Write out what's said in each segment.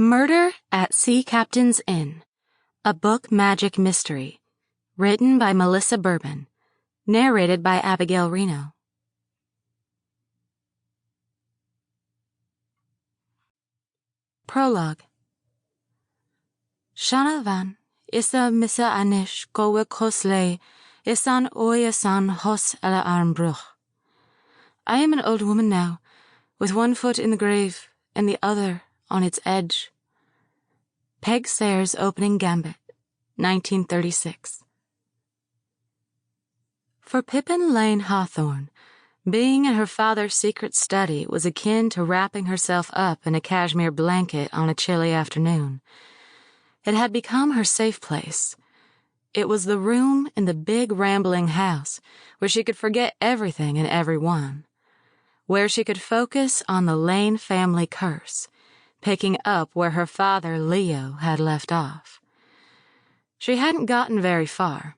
Murder at Sea Captain's Inn, a book magic mystery, written by Melissa Bourbon, narrated by Abigail Reno. Prologue. Shanavan, isa misa anish gowe kosle, isan oyasan hos ala armbruch. I am an old woman now, with one foot in the grave and the other on its edge. Peg Sayre's Opening Gambit, 1936. For Pippin Lane Hawthorne, being in her father's secret study was akin to wrapping herself up in a cashmere blanket on a chilly afternoon. It had become her safe place. It was the room in the big rambling house where she could forget everything and everyone, where she could focus on the Lane family curse, picking up where her father, Leo, had left off. She hadn't gotten very far.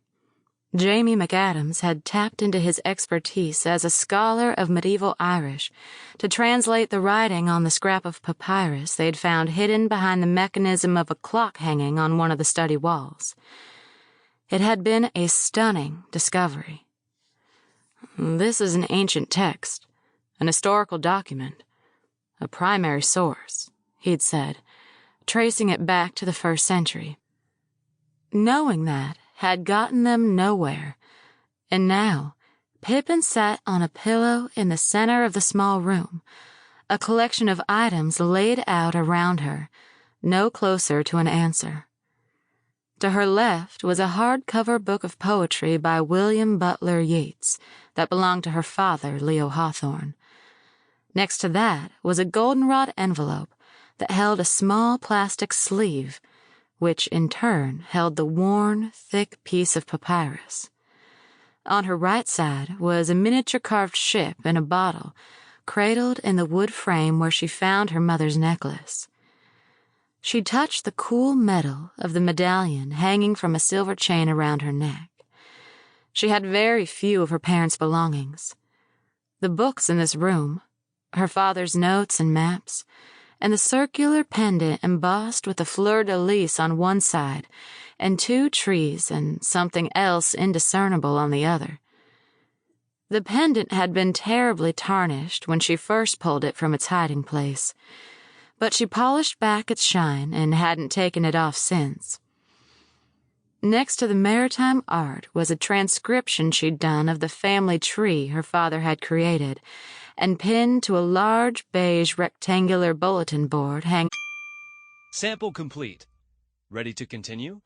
Jamie McAdams had tapped into his expertise as a scholar of medieval Irish to translate the writing on the scrap of papyrus they'd found hidden behind the mechanism of a clock hanging on one of the study walls. It had been a stunning discovery. This is an ancient text, an historical document, a primary source, he'd said, tracing it back to the 1st century. Knowing that had gotten them nowhere, and now Pippin sat on a pillow in the center of the small room, a collection of items laid out around her, no closer to an answer. To her left was a hardcover book of poetry by William Butler Yeats that belonged to her father, Leo Hawthorne. Next to that was a goldenrod envelope that held a small plastic sleeve, which in turn held the worn, thick piece of papyrus. On her right side was a miniature carved ship in a bottle, cradled in the wood frame where she found her mother's necklace. She touched the cool metal of the medallion hanging from a silver chain around her neck. She had very few of her parents' belongings. The books in this room, her father's notes and maps, and the circular pendant embossed with a fleur-de-lis on one side and 2 trees and something else indiscernible on the other. The pendant had been terribly tarnished when she first pulled it from its hiding place, but she polished back its shine and hadn't taken it off since. Next to the maritime art was a transcription she'd done of the family tree her father had created, and pinned to a large beige rectangular bulletin board hanging. Sample complete. Ready to continue?